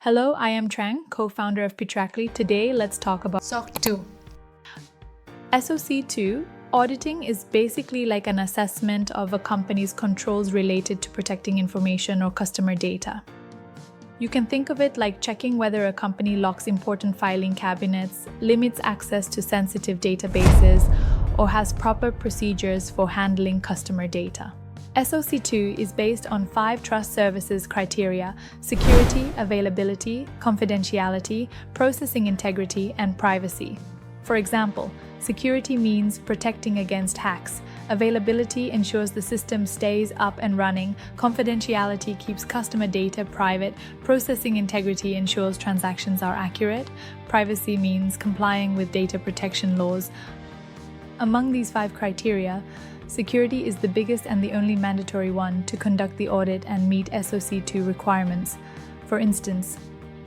Hello, I am Trang, co-founder of pTrackly. Today, let's talk about SOC 2. SOC 2. Auditing is basically like an assessment of a company's controls related to protecting information or customer data. You can think of it like checking whether a company locks important filing cabinets, limits access to sensitive databases, or has proper procedures for handling customer data. SOC 2 is based on 5 trust services criteria: security, availability, confidentiality, processing integrity, and privacy. For example, security means protecting against hacks. Availability ensures the system stays up and running. Confidentiality keeps customer data private. Processing integrity ensures transactions are accurate. Privacy means complying with data protection laws. Among these 5 criteria, security is the biggest and the only mandatory one to conduct the audit and meet SOC 2 requirements. For instance,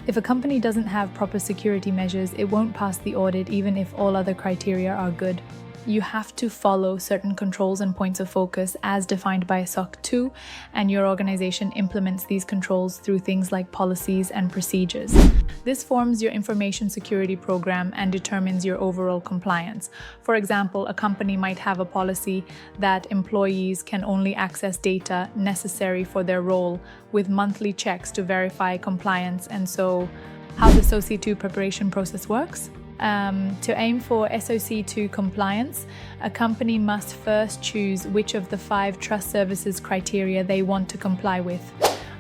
if a company doesn't have proper security measures, it won't pass the audit even if all other criteria are good. You have to follow certain controls and points of focus as defined by SOC 2, and your organization implements these controls through things like policies and procedures. This forms your information security program and determines your overall compliance. For example, a company might have a policy that employees can only access data necessary for their role, with monthly checks to verify compliance. And so, how the SOC 2 preparation process works? To aim for SOC 2 compliance, a company must first choose which of the 5 trust services criteria they want to comply with.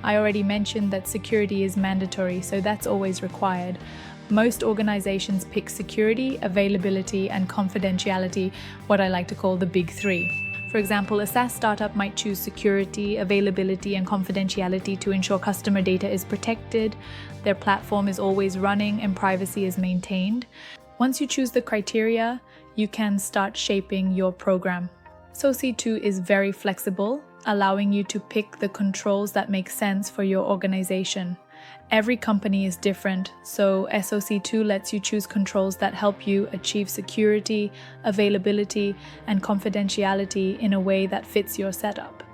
I already mentioned that security is mandatory, so that's always required. Most organizations pick security, availability, and confidentiality, what I like to call the big 3. For example, a SaaS startup might choose security, availability, and confidentiality to ensure customer data is protected, their platform is always running, and privacy is maintained. Once you choose the criteria, you can start shaping your program. SOC 2 is very flexible, allowing you to pick the controls that make sense for your organization. Every company is different, so SOC 2 lets you choose controls that help you achieve security, availability, and confidentiality in a way that fits your setup.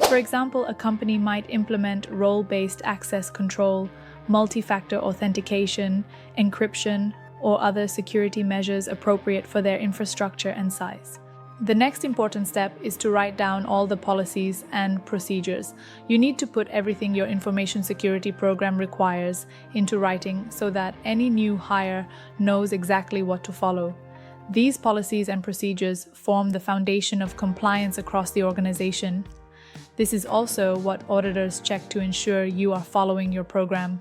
For example, a company might implement role-based access control, multi-factor authentication, encryption, or other security measures appropriate for their infrastructure and size. The next important step is to write down all the policies and procedures. You need to put everything your information security program requires into writing so that any new hire knows exactly what to follow. These policies and procedures form the foundation of compliance across the organization. This is also what auditors check to ensure you are following your program.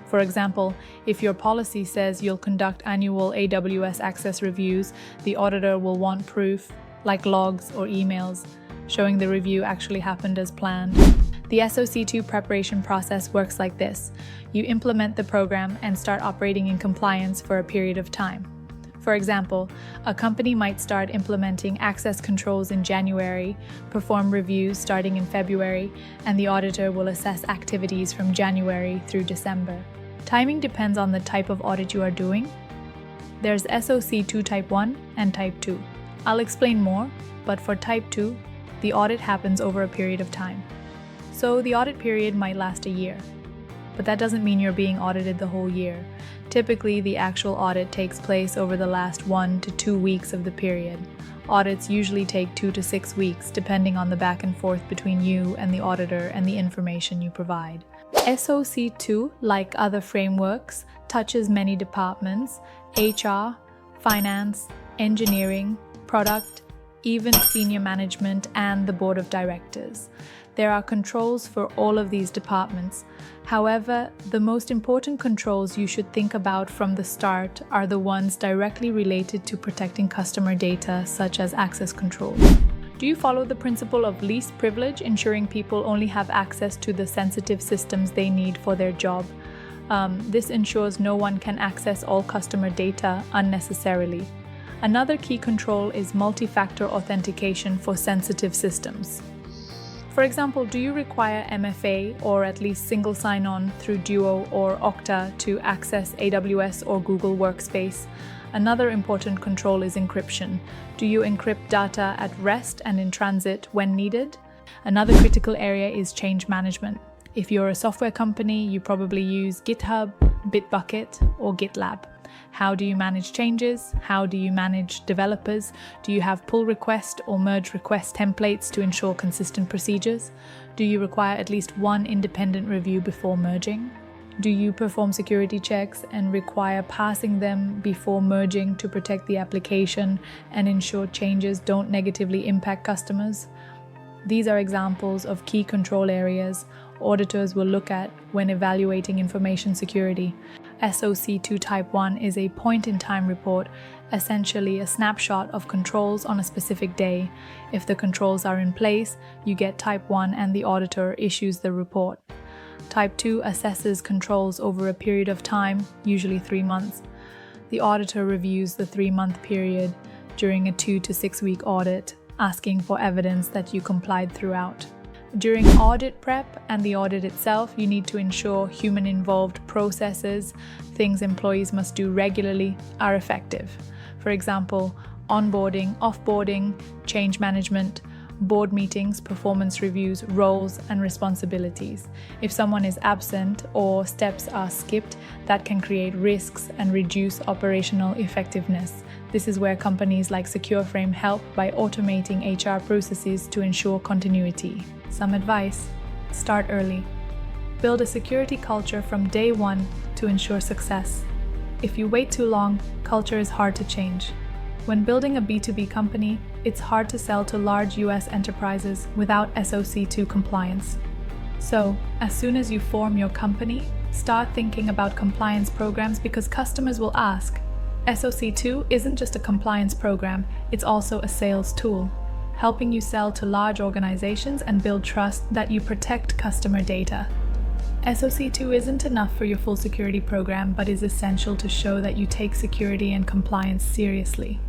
For example, if your policy says you'll conduct annual AWS access reviews, the auditor will want proof, like logs or emails, showing the review actually happened as planned. The SOC 2 preparation process works like this. You implement the program and start operating in compliance for a period of time. For example, a company might start implementing access controls in January, perform reviews starting in February, and the auditor will assess activities from January through December. Timing depends on the type of audit you are doing. There's SOC 2 Type 1 and Type 2. I'll explain more, but for Type 2, the audit happens over a period of time. So the audit period might last a year, but that doesn't mean you're being audited the whole year. Typically, the actual audit takes place over the last 1 to 2 weeks of the period. Audits usually take 2 to 6 weeks, depending on the back and forth between you and the auditor and the information you provide. SOC 2, like other frameworks, touches many departments: HR, finance, engineering, product, even senior management and the board of directors. There are controls for all of these departments. However, the most important controls you should think about from the start are the ones directly related to protecting customer data, such as access controls. Do you follow the principle of least privilege, ensuring people only have access to the sensitive systems they need for their job? This ensures no one can access all customer data unnecessarily. Another key control is multi-factor authentication for sensitive systems. For example, do you require MFA or at least single sign-on through Duo or Okta to access AWS or Google Workspace? Another important control is encryption. Do you encrypt data at rest and in transit when needed? Another critical area is change management. If you're a software company, you probably use GitHub, Bitbucket, or GitLab. How do you manage changes? How do you manage developers? Do you have pull request or merge request templates to ensure consistent procedures? Do you require at least one independent review before merging? Do you perform security checks and require passing them before merging to protect the application and ensure changes don't negatively impact customers? These are examples of key control areas auditors will look at when evaluating information security. SOC 2 Type 1 is a point-in-time report, essentially a snapshot of controls on a specific day. If the controls are in place, you get Type 1 and the auditor issues the report. Type 2 assesses controls over a period of time, usually 3 months. The auditor reviews the 3-month period during a 2 to 6 week audit, asking for evidence that you complied throughout. During audit prep and the audit itself, you need to ensure human-involved processes, things employees must do regularly, are effective. For example, onboarding, offboarding, change management, board meetings, performance reviews, roles, and responsibilities. If someone is absent or steps are skipped, that can create risks and reduce operational effectiveness. This is where companies like SecureFrame help by automating HR processes to ensure continuity. Some advice: start early. Build a security culture from day one to ensure success. If you wait too long, culture is hard to change. When building a B2B company, it's hard to sell to large US enterprises without SOC 2 compliance. So, as soon as you form your company, start thinking about compliance programs because customers will ask. SOC 2 isn't just a compliance program, it's also a sales tool, helping you sell to large organizations and build trust that you protect customer data. SOC 2 isn't enough for your full security program, but is essential to show that you take security and compliance seriously.